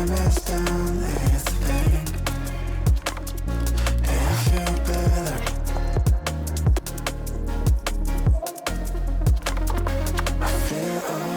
time is done, it's a thing. And I feel better. I feel okay.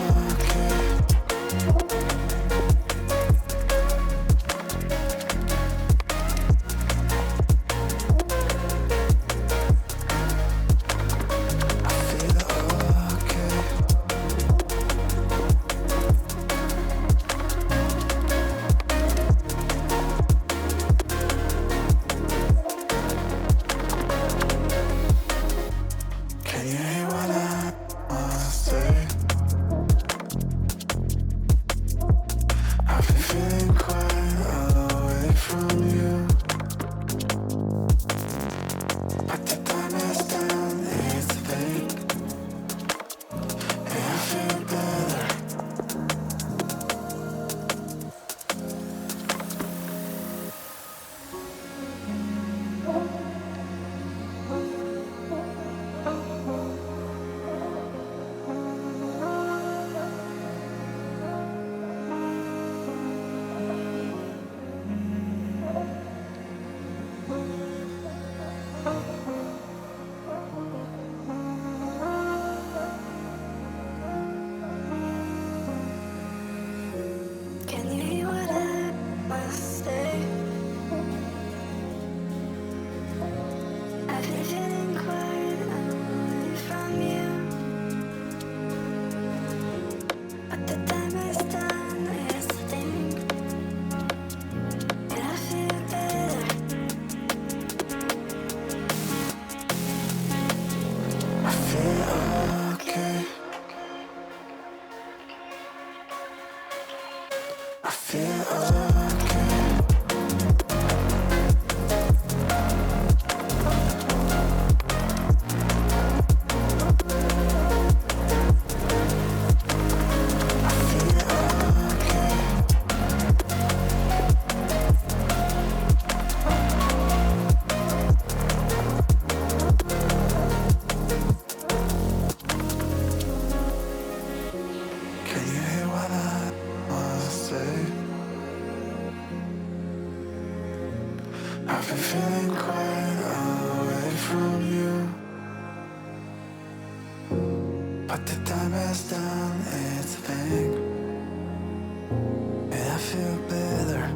I've been feeling quite away from you, but the time has done its thing, and I feel better.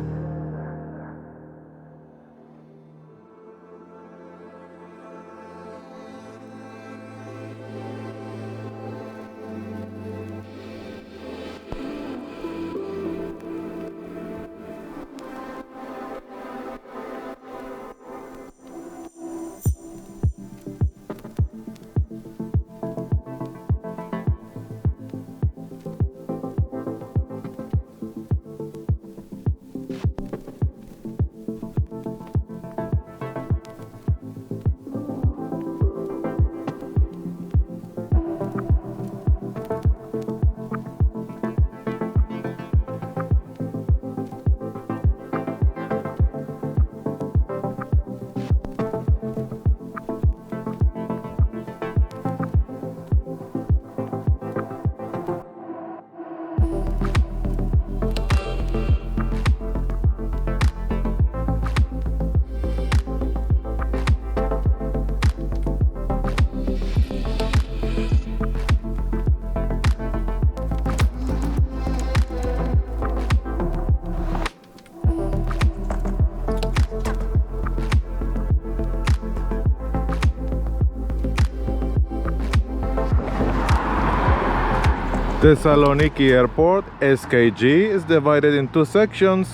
Thessaloniki Airport, SKG, is divided in two sections.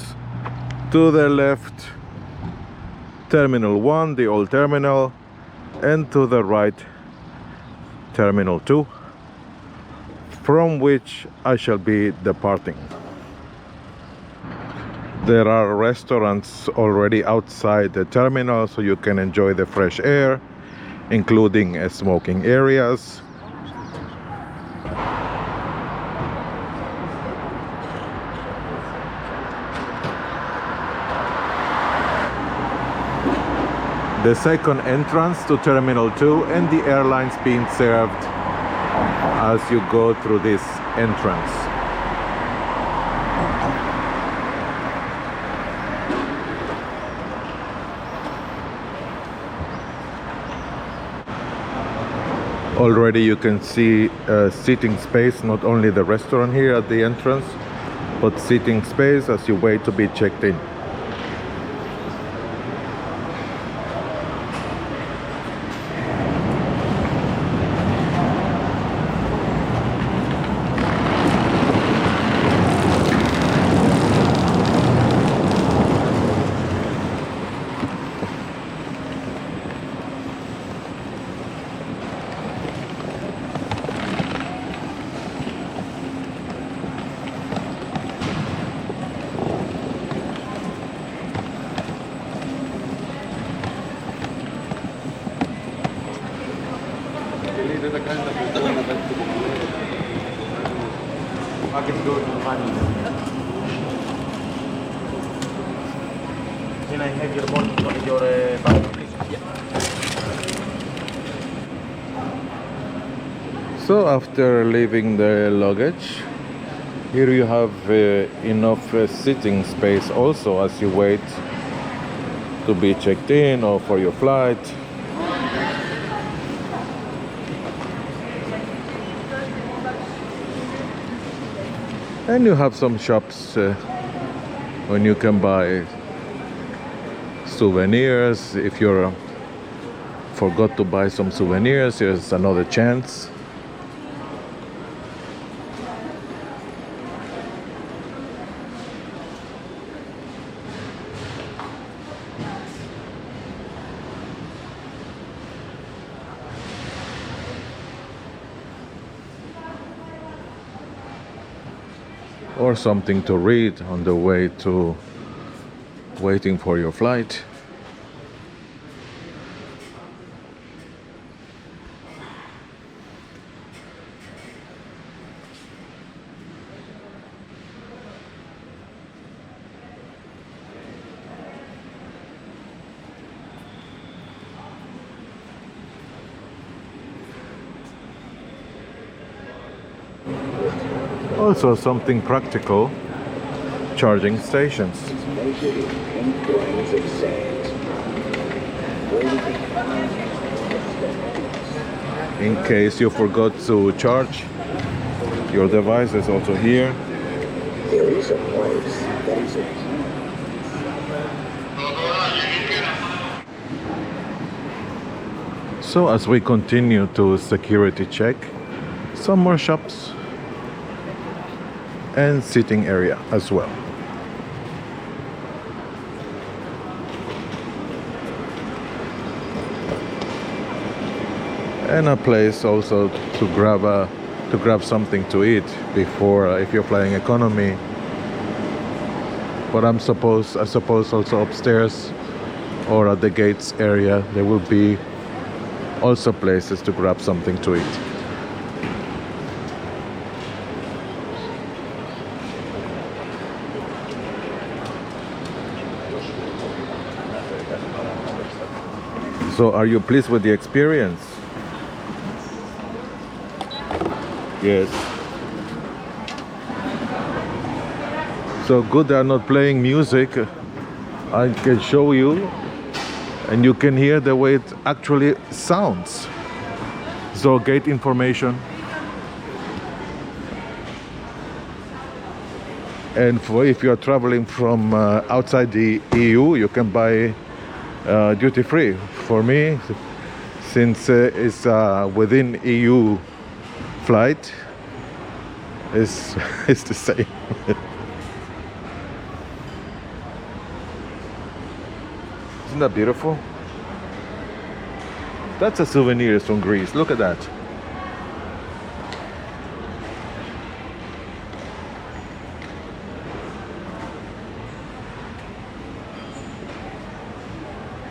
To the left, Terminal 1, the old terminal, and to the right, Terminal 2, from which I shall be departing. There are restaurants already outside the terminal, so you can enjoy the fresh air, including smoking areas. The second entrance to Terminal 2, and the airlines being served as you go through this entrance. Already you can see seating space, not only the restaurant here at the entrance, but seating space as you wait to be checked in. Can I have your bag, please? So after leaving the luggage, here you have enough sitting space also as you wait to be checked in or for your flight. And you have some shops when you can buy souvenirs. If you forgot to buy some souvenirs, here's another chance. Or something to read on the way to waiting for your flight. Also something practical, charging stations. In case you forgot to charge your devices, also here. There is a place that is So as we continue to security check, some more shops and sitting area as well. And a place also to grab something to eat before if you're flying economy. But I suppose also upstairs or at the gates area there will be also places to grab something to eat. So are you pleased with the experience? Yes. So good they are not playing music. I can show you and you can hear the way it actually sounds. So gate information. And for if you are traveling from outside the EU, you can buy duty free. For me, since it's within EU flight, it's the same. Isn't that beautiful? That's a souvenir from Greece. Look at that.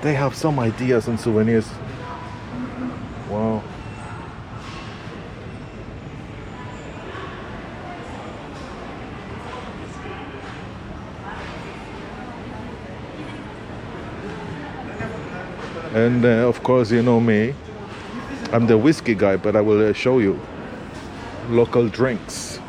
They have some ideas on souvenirs. Wow. And of course, you know me, I'm the whiskey guy, but I will show you local drinks.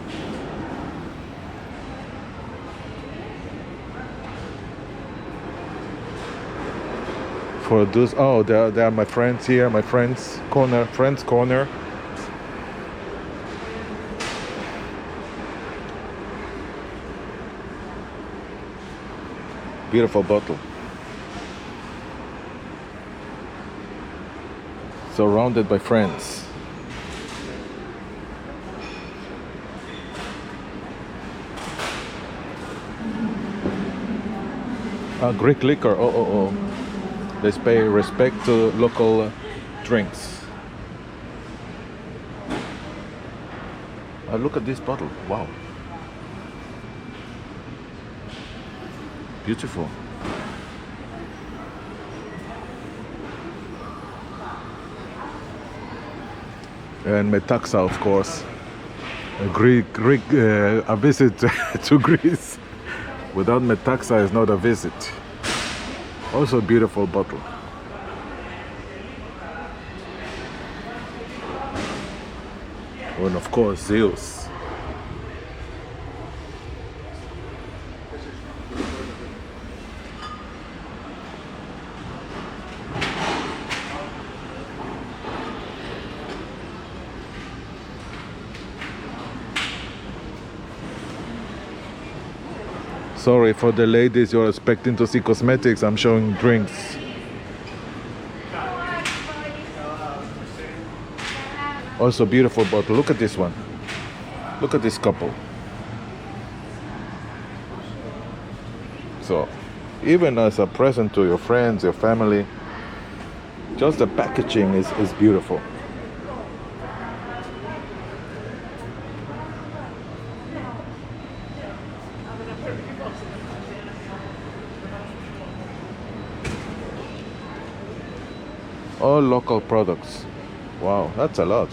For those, oh, there are my friends here, my friends corner. Beautiful bottle. Surrounded by friends. Greek liquor. Oh. Let's pay respect to local drinks. Look at this bottle. Wow. Beautiful. And Metaxa, of course. A visit to Greece without Metaxa is not a visit. Also a beautiful bottle. And of course, Zeus. Sorry for the ladies, you're expecting to see cosmetics. I'm showing drinks. Also beautiful bottle. Look at this one. Look at this couple. So even as a present to your friends, your family, just the packaging is beautiful. All local products. Wow, that's a lot.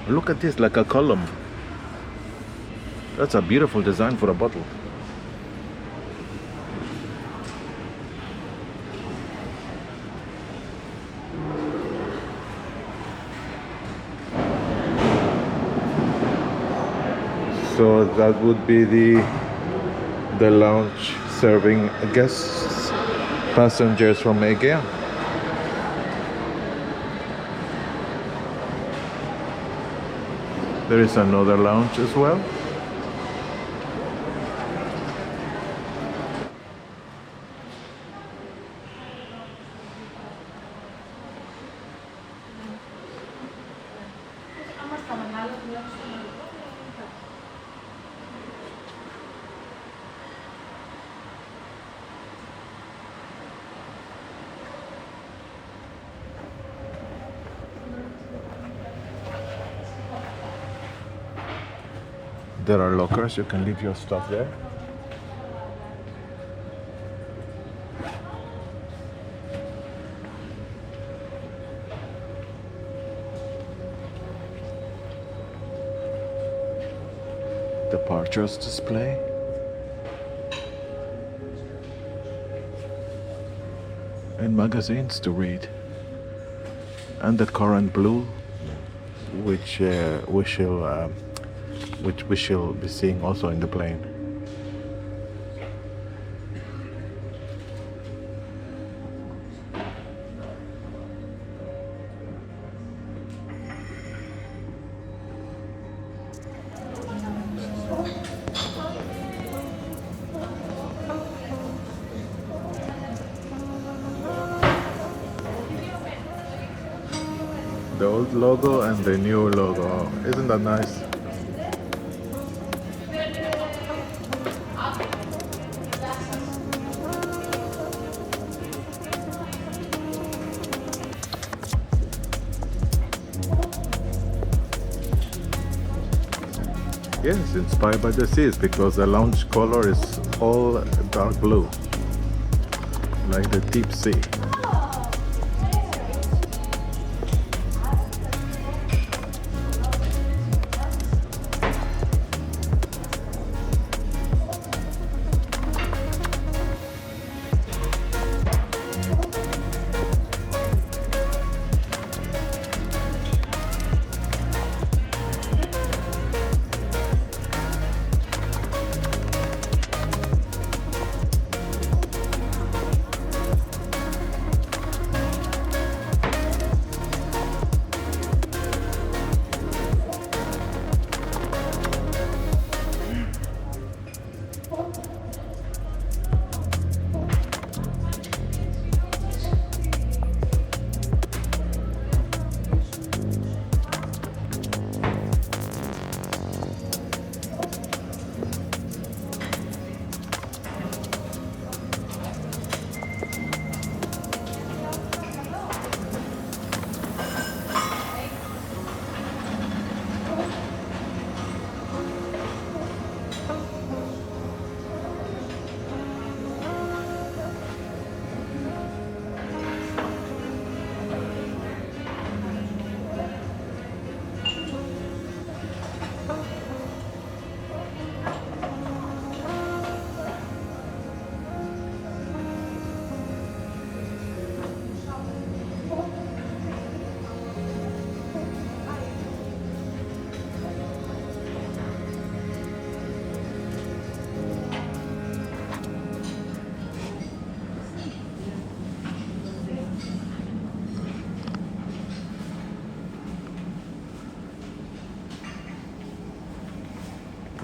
Look at this, like a column. That's a beautiful design for a bottle. So that would be the lounge serving guests, passengers from Aegean. There is another lounge as well. There are lockers, you can leave your stuff there. Departures display. And magazines to read. And the current blue, which we shall be seeing also in the plane. The old logo and the new logo. Isn't that nice? Yes, inspired by the seas, because the lounge color is all dark blue, like the deep sea.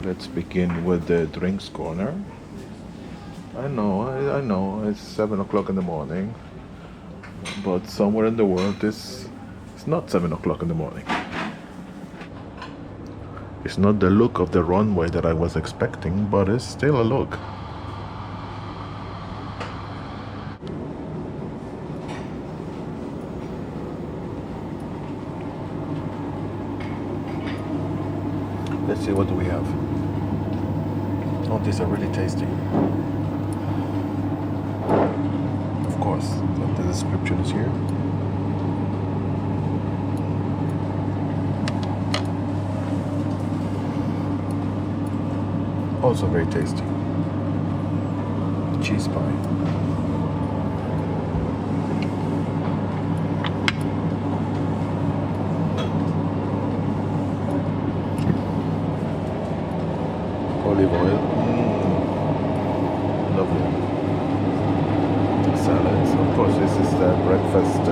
Let's begin with the drinks corner. I know, it's 7 o'clock in the morning, but somewhere in the world it's not 7 o'clock in the morning. It's not the look of the runway that I was expecting, but it's still a look. Let's see, what do we have? Oh, these are really tasty. Of course, the description is here. Also very tasty. Cheese pie. Olive oil. Lovely. Salads. Of course, this is the breakfast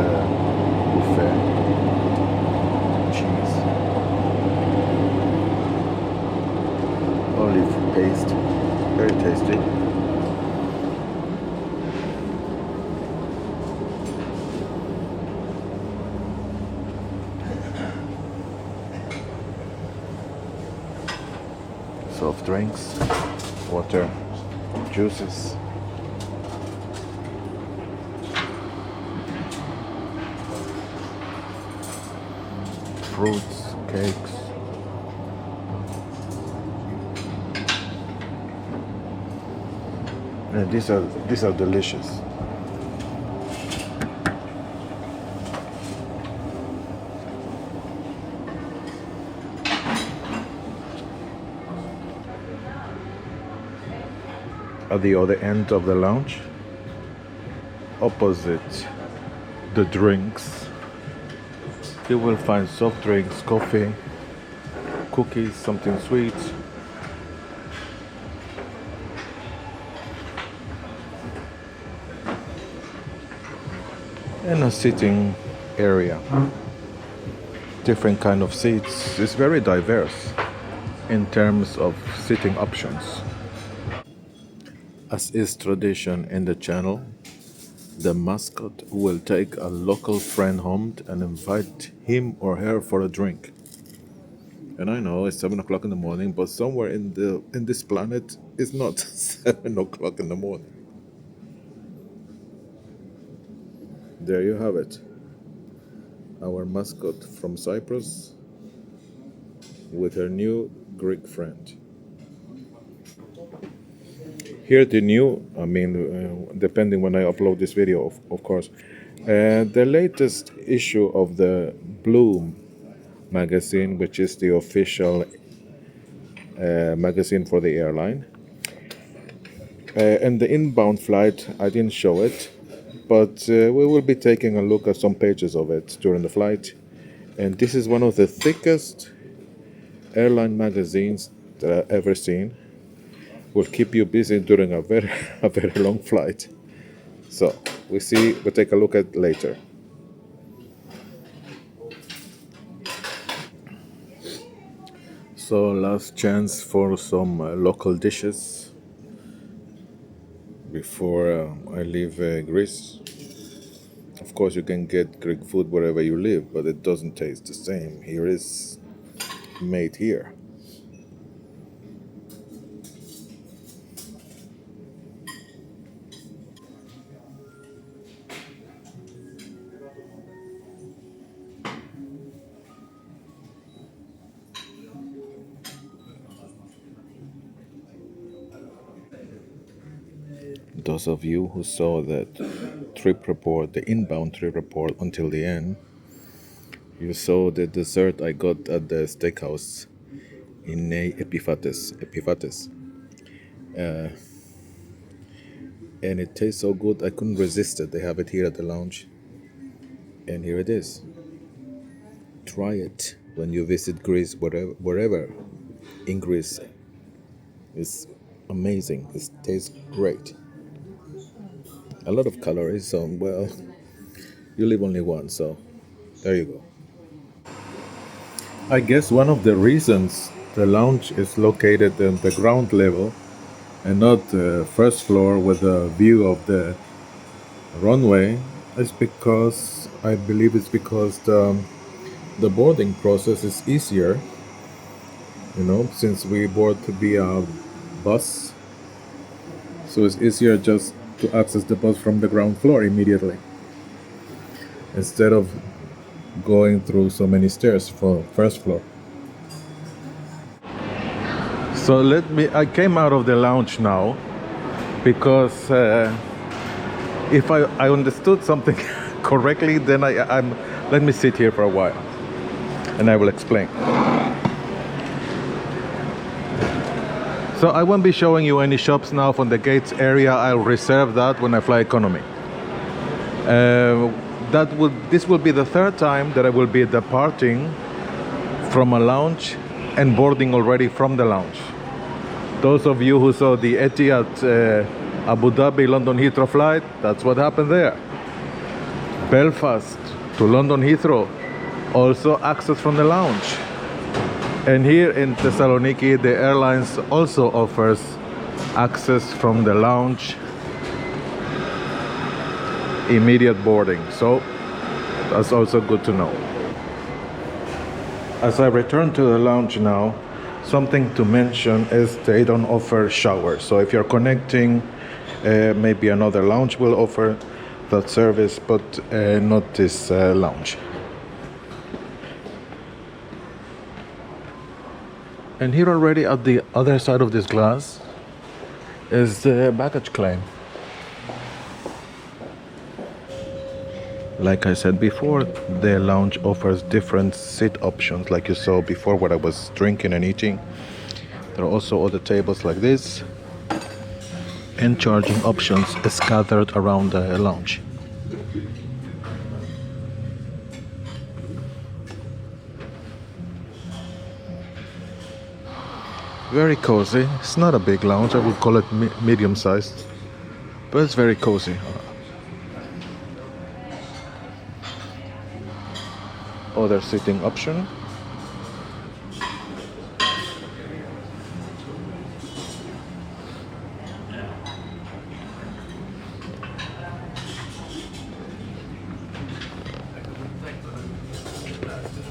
buffet. Cheese. Olive paste. Very tasty. Soft drinks, water, juices. Fruits, cakes. And these are delicious. At the other end of the lounge, opposite the drinks, you will find soft drinks, coffee, cookies, something sweet. And a sitting area. Different kind of seats. It's very diverse in terms of sitting options. As is tradition in the channel, the mascot will take a local friend home and invite him or her for a drink. And I know it's 7 o'clock in the morning, but somewhere in this planet it's not 7 o'clock in the morning. There you have it. Our mascot from Cyprus with her new Greek friend. Here the new, depending when I upload this video, of course, the latest issue of the Blue magazine, which is the official magazine for the airline. And the inbound flight, I didn't show it, but we will be taking a look at some pages of it during the flight. And this is one of the thickest airline magazines that I've ever seen. Will keep you busy during a very long flight. So we'll take a look at it later. So last chance for some local dishes before I leave Greece. Of course, you can get Greek food wherever you live, but it doesn't taste the same. Here is made here. Those of you who saw that trip report, the inbound trip report until the end, you saw the dessert I got at the steakhouse in Epiphates. And it tastes so good, I couldn't resist it. They have it here at the lounge. And here it is. Try it when you visit Greece, wherever in Greece. It's amazing. It tastes great. A lot of calories, so well, you live only once, so there you go. I guess one of the reasons the lounge is located on the ground level and not the first floor with a view of the runway, is because I believe it's because the boarding process is easier, since we board via bus, so it's easier just to access the bus from the ground floor immediately instead of going through so many stairs for first floor. So I came out of the lounge now because if I understood something correctly, then let me sit here for a while and I will explain. So I won't be showing you any shops now from the gates area. I'll reserve that when I fly economy. This will be the third time that I will be departing from a lounge and boarding already from the lounge. Those of you who saw the Etihad Abu Dhabi London Heathrow flight, that's what happened there. Belfast to London Heathrow, also access from the lounge. And here in Thessaloniki, the airlines also offers access from the lounge, immediate boarding. So that's also good to know. As I return to the lounge now, something to mention is they don't offer showers. So if you're connecting, maybe another lounge will offer that service, but not this lounge. And here already at the other side of this glass is the baggage claim. Like I said before, the lounge offers different seat options, like you saw before where I was drinking and eating. There are also other tables like this, and charging options scattered around the lounge. Very cozy. It's not a big lounge, I would call it medium-sized, but it's very cozy. Other seating option.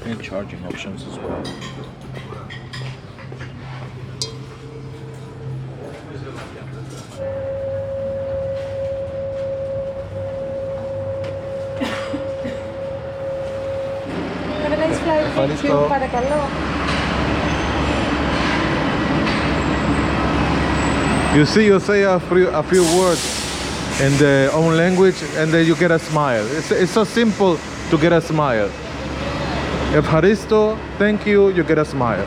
And charging options as well. You see, you say a few words in their own language and then you get a smile. It's so simple to get a smile. Evharisto, thank you, you get a smile.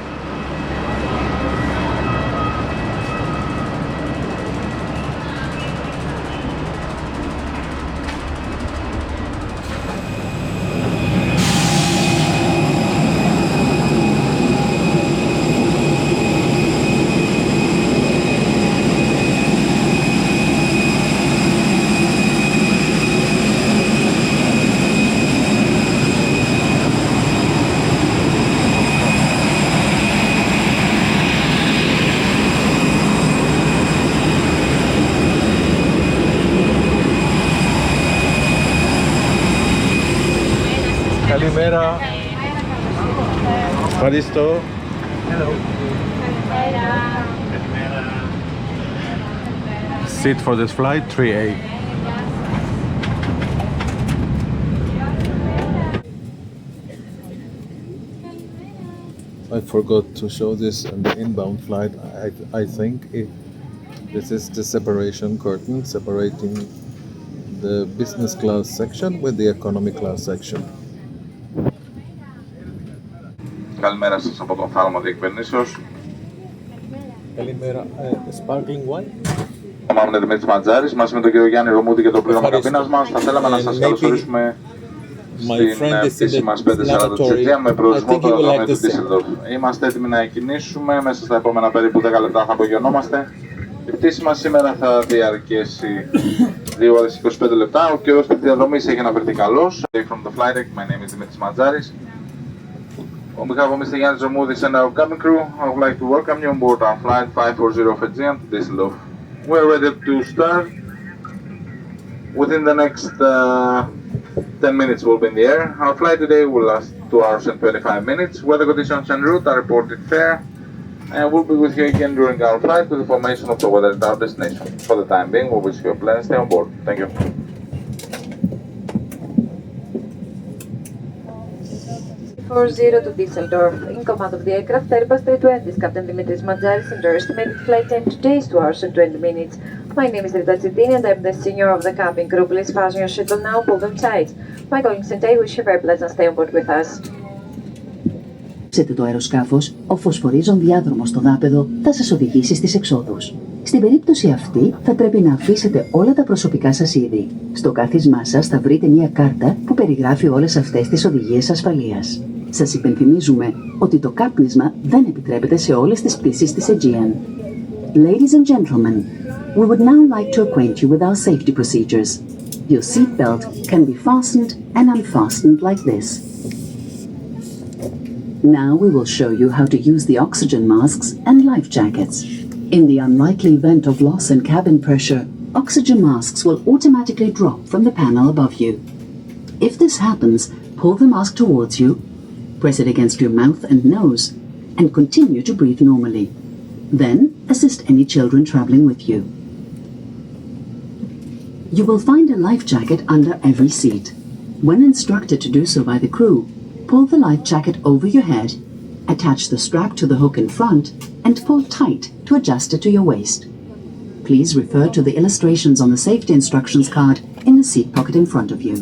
Kalimera. Evharisto. Hello. Seat for this flight, 3A. I forgot to show this on the inbound flight. I think this is the separation curtain separating the business class section with the economy class section. Καλημέρα σας από τον θάλαμο διεκπαιρνήσεως. Καλημέρα. Sparkling wine. Ονομάζομαι Δημήτρης Ματζάρης, μαζί με τον κύριο Γιάννη Ρωμούτη και το πλήρωμα καμπίνας μας. Θα θέλαμε να σας καλωσορίσουμε στην πτήση μας 540 του Aegean με προορισμό το αεροδρόμιο του Dusseldorf. Είμαστε έτοιμοι να κινήσουμε, μέσα στα επόμενα περίπου 10 λεπτά θα απογειωνόμαστε. Η πτήση μας σήμερα θα διαρκέσει 2 ώρες 25 λεπτά. Ο καιρός της διαδρομής έχει αναφερθεί καλός. From the flight deck, my name is Δημήτρης Ματζάρης. On behalf of Mr. Yannis Zomoudis and our cabin crew, I would like to welcome you on board our flight 540 of Aegean to Dusseldorf. We are ready to start. Within the next 10 minutes we'll be in the air. Our flight today will last 2 hours and 25 minutes. Weather conditions en route are reported fair. And we'll be with you again during our flight with information of the weather at our destination. For the time being, we wish you a pleasant stay on board. Thank you. Zero to Dusseldorf. In command of the aircraft, Airbus A321, Captain Dimitris Matzaris, and your estimated flight time today is 2 hours and 20 minutes. My name is Rita Tsitini and I'm the senior of the cabin crew. Please fasten your seatbelt now, pull them tight. My colleagues and I wish you a very pleasant stay on board with us. Ψετε το αεροσκάφος, ο φωσφορίζων διάδρομος στο δάπεδο θα σας οδηγήσει στις εξόδους. Στην περίπτωση αυτή θα πρέπει να αφήσετε όλα τα προσωπικά σας είδη. Στο κάθισμά σας θα βρείτε μια κάρτα που περιγράφει όλες αυτές τις οδηγίες ασφαλείας. Σας υπενθυμίζουμε ότι το κάπνισμα δεν επιτρέπεται σε όλες τις πτήσεις της Aegean. Ladies and gentlemen, we would now like to acquaint you with our safety procedures. Your seatbelt can be fastened and unfastened like this. Now we will show you how to use the oxygen masks and life jackets. In the unlikely event of loss in cabin pressure, oxygen masks will automatically drop from the panel above you. If this happens, pull the mask towards you, press it against your mouth and nose, and continue to breathe normally. Then, assist any children traveling with you. You will find a life jacket under every seat. When instructed to do so by the crew, pull the life jacket over your head, attach the strap to the hook in front, and pull tight to adjust it to your waist. Please refer to the illustrations on the safety instructions card in the seat pocket in front of you.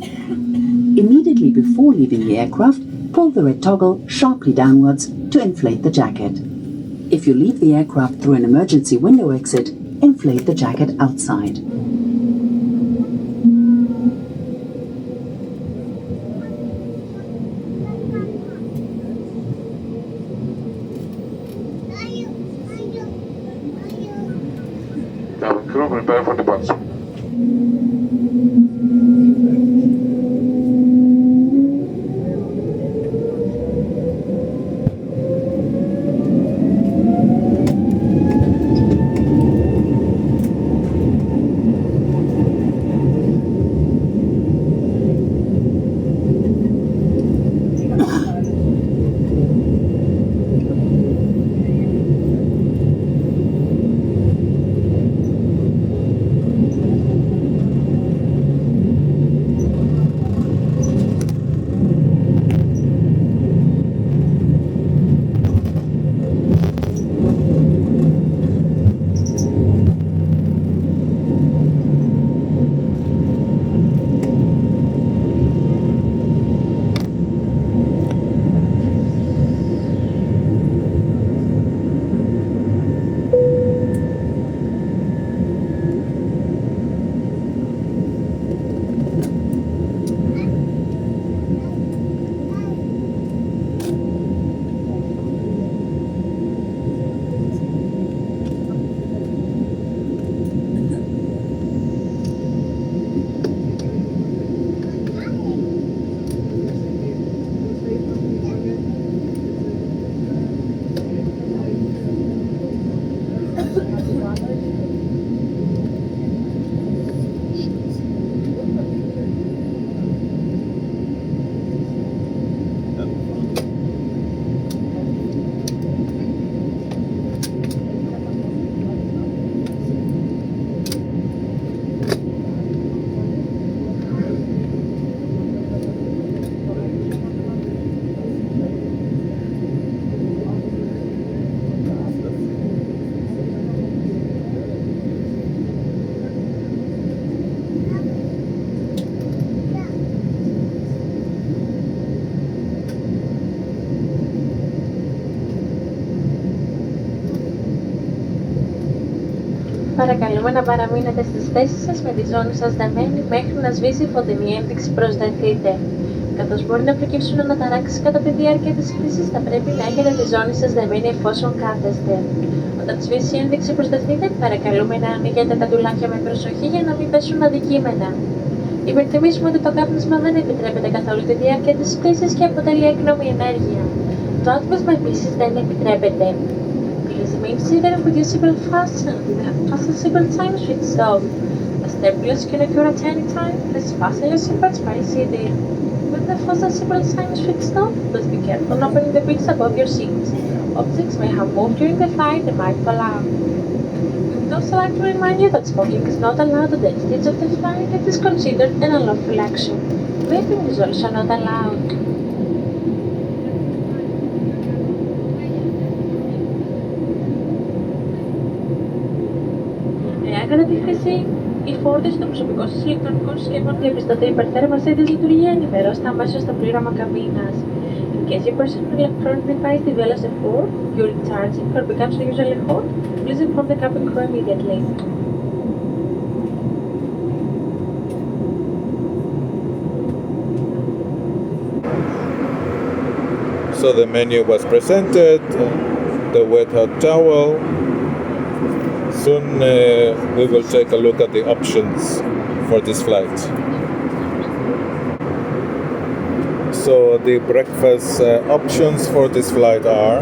Immediately before leaving the aircraft, pull the red toggle sharply downwards to inflate the jacket. If you leave the aircraft through an emergency window exit, inflate the jacket outside. Cabin crew, prepare for departure. Παρακαλούμε να παραμείνετε στις θέσεις σας με τη ζώνη σας δεμένη μέχρι να σβήσει η φωτεινή ένδειξη «Προσδεθείτε». Καθώς μπορεί να προκύψουν αναταράξεις κατά τη διάρκεια της πτήσης, θα πρέπει να έχετε τη ζώνη σας δεμένη εφόσον κάθεστε. Όταν σβήσει η ένδειξη «Προσδεθείτε», παρακαλούμε να ανοίγετε τα ντουλάπια με προσοχή για να μην πέσουν αδικήμενα. Υπενθυμίζουμε ότι το κάπνισμα δεν επιτρέπεται καθ' όλη τη διάρκεια της πτήσης και αποτελεί έκνομη ενέργεια. Το άτομο με επίσης δεν επιτρέπεται. Please maintain the reproducible fasten with a fastenable time switch off. A turbulence can occur at any time. Please fasten your seatbelts very easily. With the fastenable time switched off, please be careful when opening the bins above your seats. Objects may have moved during the flight and might fall out. We would also like to remind you that smoking is not allowed on the stage of the flight. It is considered an unlawful action. Vaping is also not allowed. Εάν κατά τη χρήση ή φόρτιση των προσωπικών σας ηλεκτρονικών συσκευών διαπιστωθεί υπερθέρμανση της λειτουργία, ενημερώστε αμέσως στο πλήρωμα καμπίνας. In case your personal electronic device develops a fault during charging or becomes unusually hot, please inform the cabin crew immediately. So the menu was presented, the wet hot towel. Soon we will take a look at the options for this flight. So the breakfast options for this flight are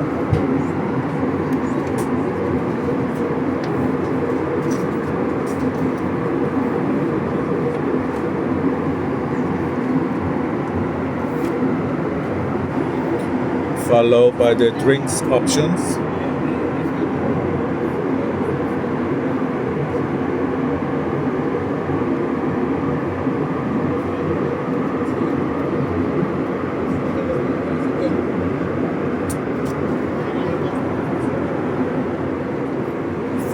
followed by the drinks options.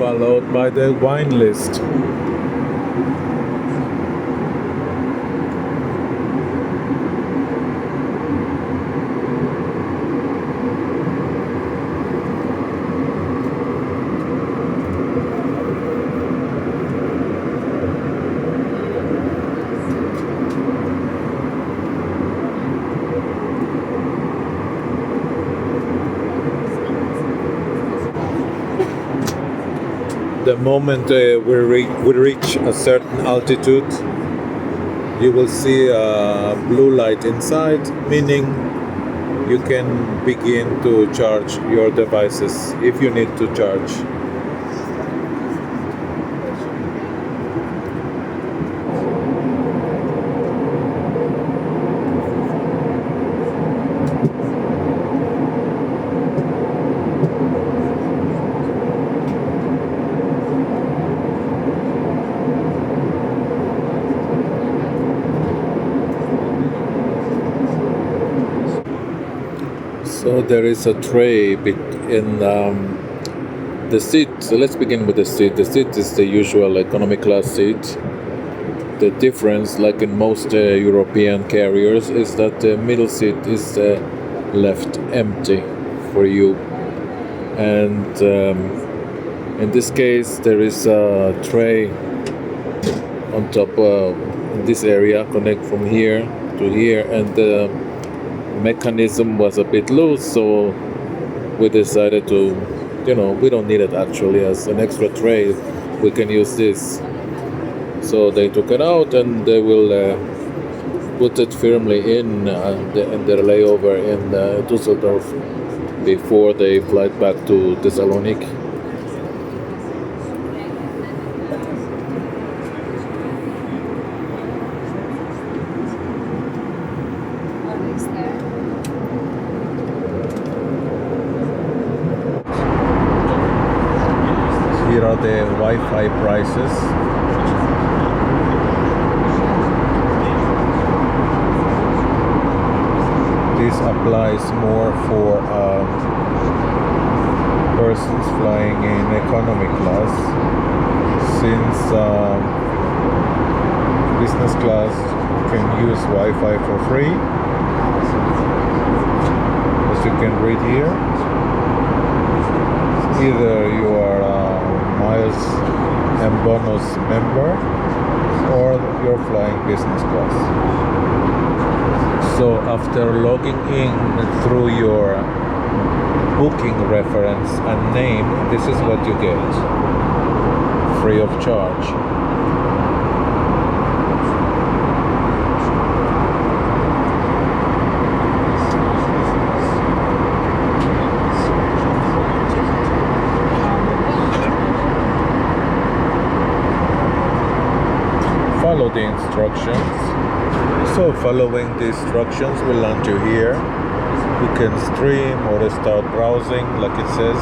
Followed by the wine list. The moment we reach a certain altitude, you will see a blue light inside, meaning you can begin to charge your devices if you need to charge. So there is a tray in the seat. So let's begin with the seat. The seat is the usual economy class seat. The difference, like in most European carriers, is that the middle seat is left empty for you. And in this case, there is a tray on top in this area, connect from here to here, and the mechanism was a bit loose, so we decided to, we don't need it actually as an extra tray. We can use this. So they took it out and they will put it firmly in their layover in Dusseldorf before they fly back to Thessaloniki. Here are the Wi-Fi prices. This applies more for persons flying in economy class, since business class can use Wi-Fi for free, as you can read here. Either you are a miles and bonus member or you're flying business class. So after logging in through your booking reference and name, this is what you get, free of charge. follow the instructions. So following the instructions will land you here. You can stream or start browsing like it says.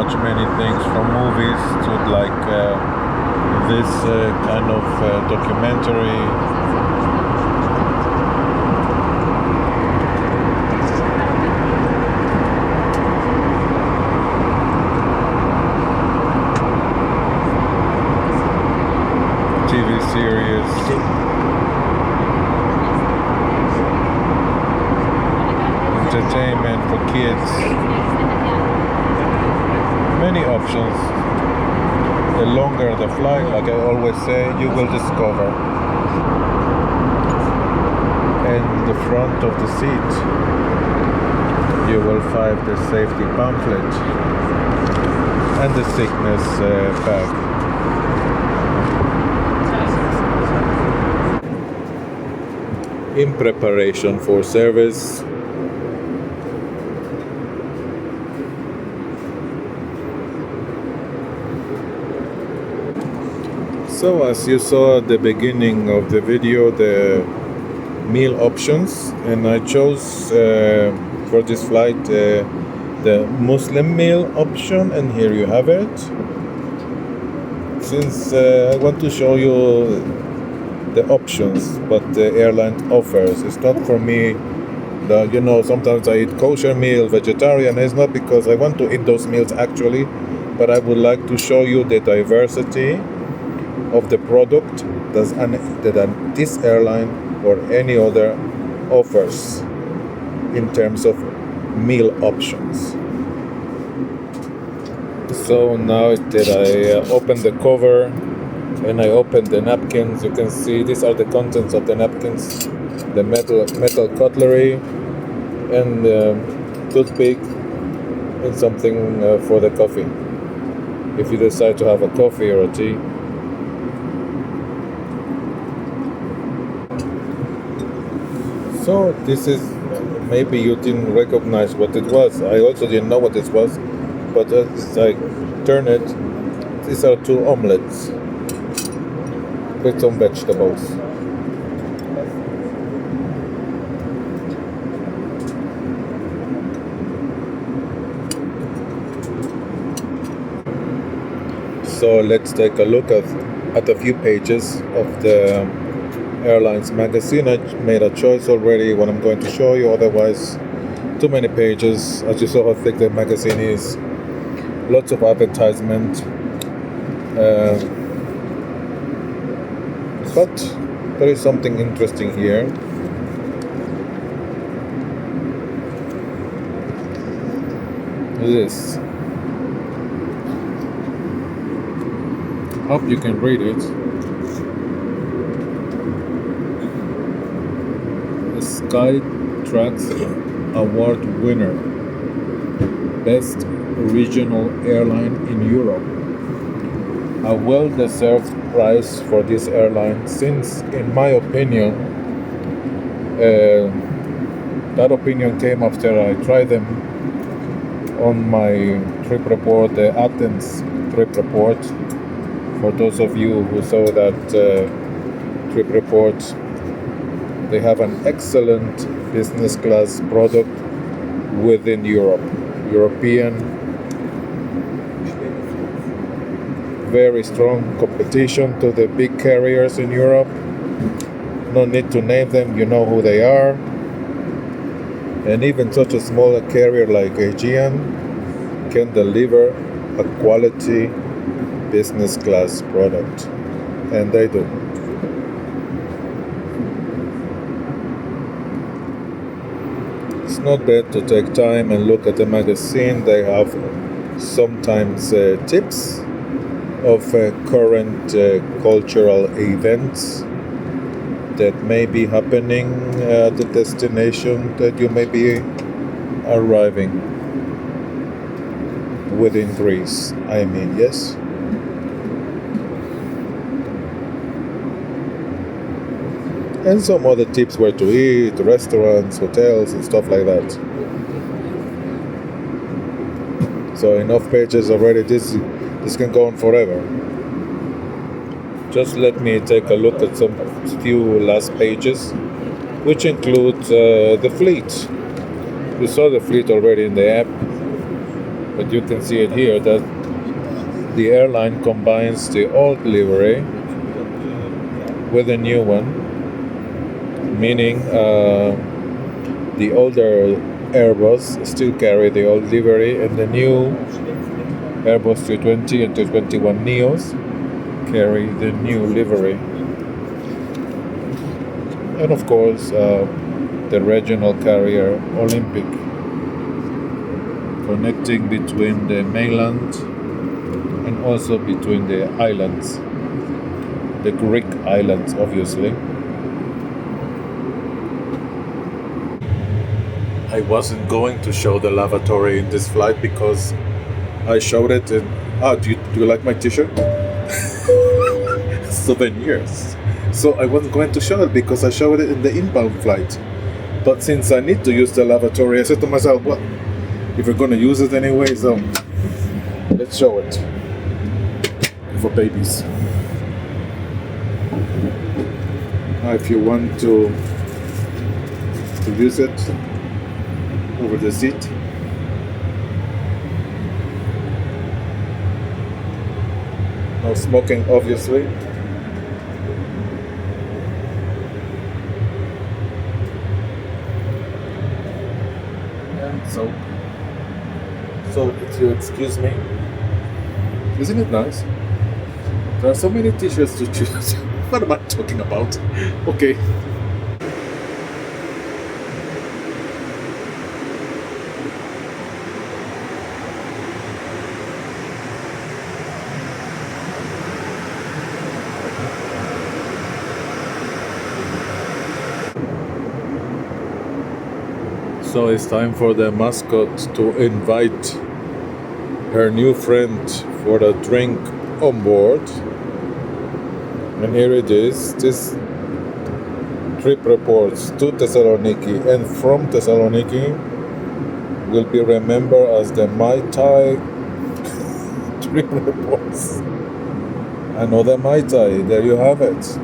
Many things from movies to like this kind of documentary. TV series. Entertainment for kids. Many options. The longer the flight, like I always say, you will discover. And the front of the seat, you will find the safety pamphlet and the sickness bag. In preparation for service. So as you saw at the beginning of the video, the meal options, and I chose for this flight the Muslim meal option, and here you have it. Since I want to show you the options what the airline offers, it's not for me that, you know, sometimes I eat kosher meal, vegetarian. It's not because I want to eat those meals actually, but I would like to show you the diversity of the product that this airline or any other offers in terms of meal options. So now that I open the cover and I open the napkins, you can see these are the contents of the napkins, the metal cutlery and toothpick and something for the coffee if you decide to have a coffee or a tea. So this is, maybe you didn't recognize what it was. I also didn't know what it was, but as I turn it, these are 2 omelets with some vegetables. So let's take a look at a few pages of the Airlines magazine. I made a choice already what I'm going to show you, otherwise too many pages. As you saw how thick the magazine is, lots of advertisement, but there is something interesting here. This, hope you can read it. Skytrax Award winner, Best Regional Airline in Europe. A well-deserved prize for this airline, since, in my opinion, that opinion came after I tried them on my trip report, the Athens trip report. For those of you who saw that trip report, they have an excellent business class product within Europe. European, very strong competition to the big carriers in Europe. No need to name them, you know who they are. And even such a smaller carrier like Aegean can deliver a quality business class product. And they do. It's not bad to take time and look at the magazine. They have sometimes tips of current cultural events that may be happening at the destination that you may be arriving. within Greece, I mean, yes. And some other tips where to eat, restaurants, hotels, and stuff like that. So enough pages already. This can go on forever. Just let me take a look at some few last pages, which include the fleet. You saw the fleet already in the app, but you can see it here that the airline combines the old livery with a new one, meaning the older Airbus still carry the old livery, and the new Airbus 320 and 321neos carry the new livery. And of course, the regional carrier Olympic, connecting between the mainland and also between the islands, the Greek islands, obviously. I wasn't going to show the lavatory in this flight because I showed it in... do you like my t-shirt? Souvenirs. So I wasn't going to show it because I showed it in the inbound flight. But since I need to use the lavatory, I said to myself, well, if we're going to use it anyway, so let's show it for babies. Now if you want to use it over the seat, no smoking, obviously. And so if you excuse me, isn't it nice? There are so many t-shirts to choose. What am I talking about? Okay. So it's time for the mascot to invite her new friend for a drink on board. And here it is. This trip reports to Thessaloniki and from Thessaloniki will be remembered as the Mai Tai trip reports. Another Mai Tai, there you have it.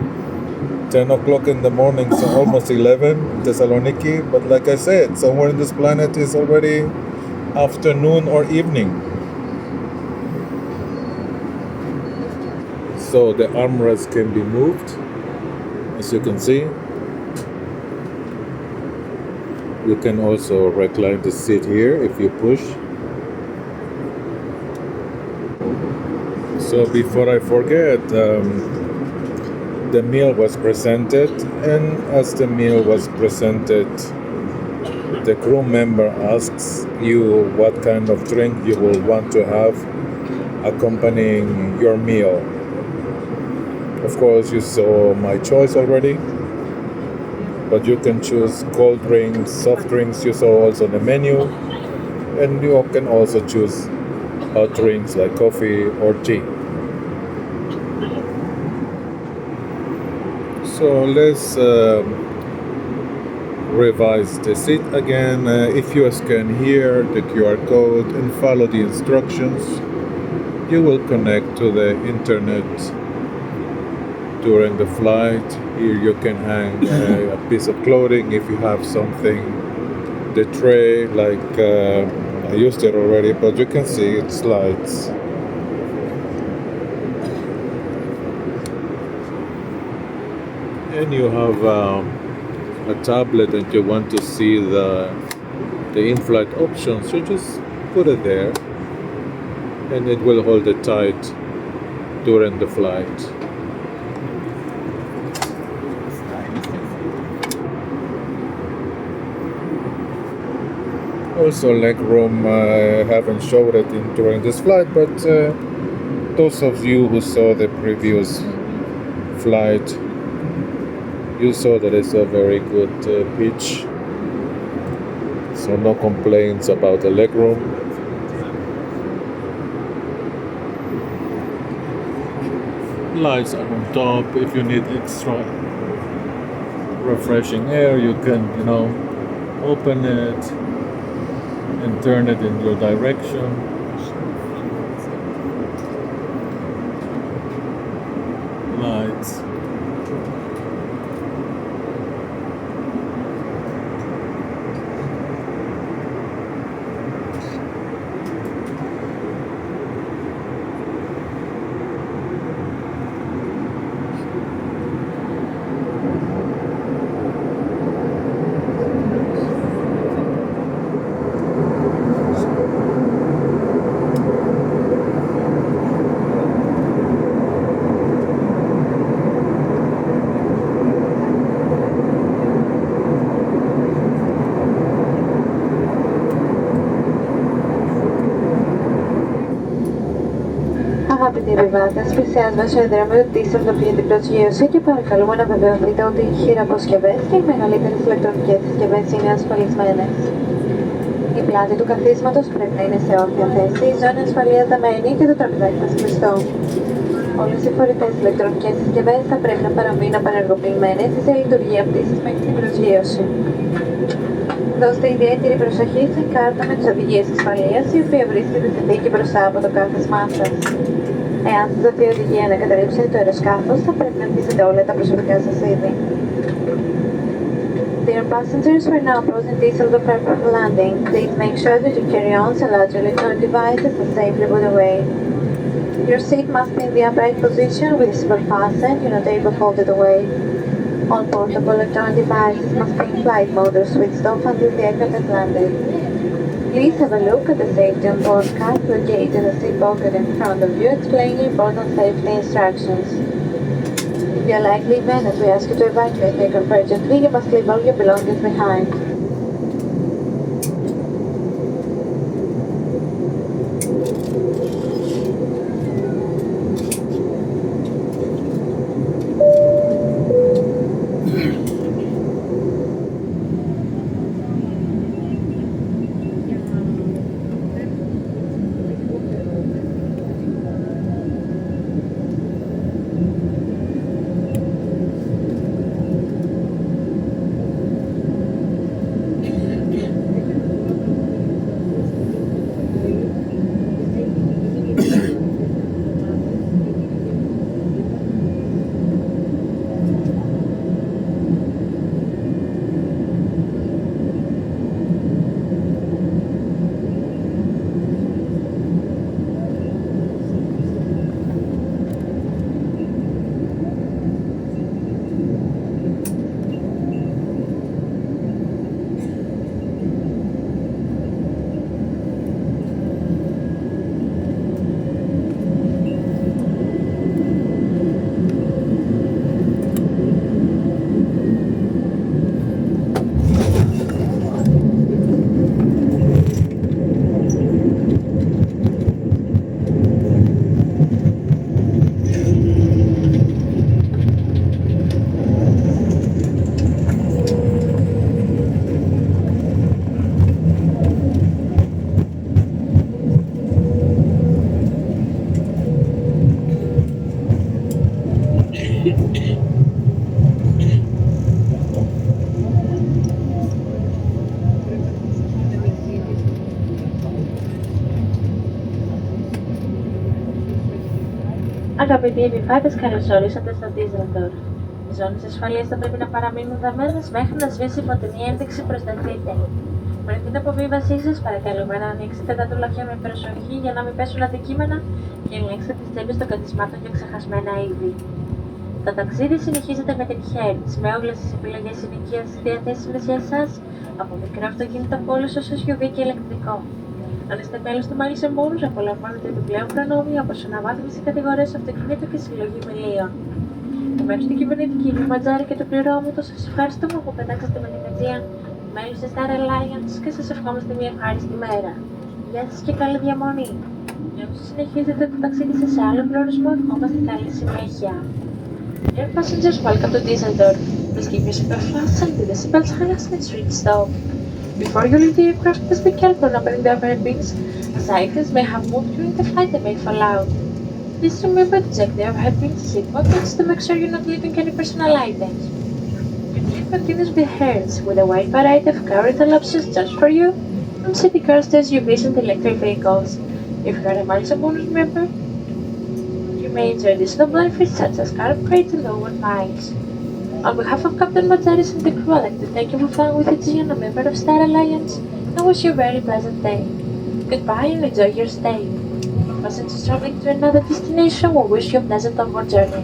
10 o'clock in the morning, so almost 11, Thessaloniki. But like I said, somewhere in this planet is already afternoon or evening. So the armrest can be moved, as you can see. You can also recline the seat here if you push. So before I forget, the meal was presented, and as the meal was presented, the crew member asks you what kind of drink you will want to have accompanying your meal. Of course, you saw my choice already, but you can choose cold drinks, soft drinks. You saw also the menu, and you can also choose hot drinks like coffee or tea. So let's revise the seat again. If you scan here the QR code and follow the instructions, you will connect to the internet during the flight. Here you can hang a piece of clothing if you have something. The tray, like I used it already, but you can see it slides. And you have a tablet and you want to see the in-flight options, you just put it there and it will hold it tight during the flight. Also legroom, I haven't showed it during this flight, but those of you who saw the previous flight, you saw that it's a very good pitch, so no complaints about the legroom. lights are on top. If you need extra refreshing air, you can, open it and turn it in your direction. Lights. Αγαπητοί επιβάτες, πλησιάζουμε στο ενδρόμενο Dusseldorf για την προσγείωση και παρακαλούμε να βεβαιωθείτε ότι οι χειραποσκευές και οι μεγαλύτερες ηλεκτρονικές συσκευές είναι ασφαλισμένες. Η πλάτη του καθίσματος πρέπει να είναι σε όρθια θέση, η ζώνη ασφαλείας δεμένη και το τραπεζάκι μας κλειστό. Όλες οι φορητές ηλεκτρονικές συσκευές θα πρέπει να παραμείνουν απενεργοποιημένες ή σε λειτουργία πτήσης μέχρι την προσγείωση. Δώστε ιδιαίτερη προσοχή στην κάρτα με τις οδηγίες ασφαλείας, η οποία βρίσκεται στη θήκη μπροστά από το κάθισμά σας. Εάν σας δοθεί οδηγία να καταλήψετε το αεροσκάφος, θα πρέπει να αφήσετε όλα τα προσωπικά σας είδη. Dear passengers, we're now approaching Dusseldorf Airport landing. Please make sure that your carry-ons and large electronic devices are safely put away. Your seat must be in the upright position with the seatbelt fastened, your table folded away. All portable electronic devices must be in flight mode or switched off until the aircraft has landed. Please have a look at the safety on board card located in the seat pocket in front of you, explaining important safety instructions. If you are likely Venice, we ask you to evacuate the aircraft urgently. You must leave all your belongings behind. Αγαπητοί επιβάτες, καλώς ορίσατε στο Dusseldorf. Οι ζώνες ασφαλείας θα πρέπει να παραμείνουν δεμένες μέχρι να σβήσει η φωτεινή ένδειξη «Προσταθείτε». Πριν την αποβίβασή σας, παρακαλούμε να ανοίξετε τα ντουλάπια με προσοχή για να μην πέσουν αντικείμενα και ελέγξτε τις τσέπες των κατεισμάτων για ξεχασμένα είδη. Το ταξίδι συνεχίζεται με την Hertz, με όλες τις επιλογές συνοικίας διαθέσιμες για εσάς, από μικρό αυτοκίνητο πόλης ως SUV και ηλεκτρικό. Αν είστε μέλος του Miles & Bonus, απολαμβάνετε επιπλέον προνόμια όπως αναβάθμιση κατηγορίας αυτοκινήτου και συλλογή μελίων. Εκ μέρους του κυβερνητικού Ματζάρη και του πληρώματος, σας ευχαριστούμε που πετάξατε με την Aegean, μέλος της Airline και σας ευχόμαστε μια ευχάριστη μέρα. Γεια σας και καλή διαμονή. Για όσους συνεχίζετε το ταξίδι σας σε άλλο προορισμό, ευχόμαστε καλή συνέχεια. Dear passengers, welcome to Dusseldorf. Please keep your seatbelt fastened with the seatbelt harness and reached stop. Before you leave the aircraft, please be careful opening the overhead bins, as items may have moved during the flight and may fall out. Please remember to check the overhead bin seat pockets to make sure you're not leaving any personal items. Your trip continues with herds, with a wide variety of car rental options just for you, from city cars to SUVs and electric vehicles. If you are a miles bonus member, you may enjoy additional benefits such as car upgrades and lower miles. On behalf of Captain Mazaris and the crew, I'd like to thank you for flying with Aegean, a member of Star Alliance, and wish you a very pleasant day. Goodbye and enjoy your stay. For passengers traveling to another destination, we wish you a pleasant onward journey.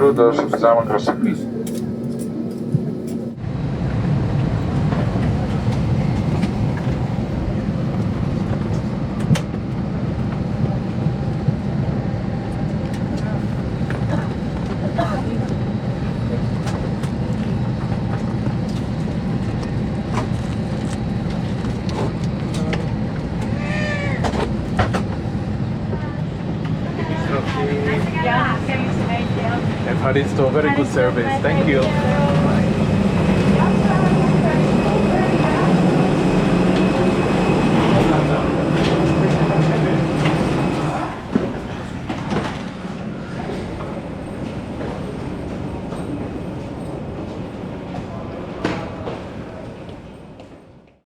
Mundos, empezamos con servicio. Ευχαριστώ, very good service. Thank you.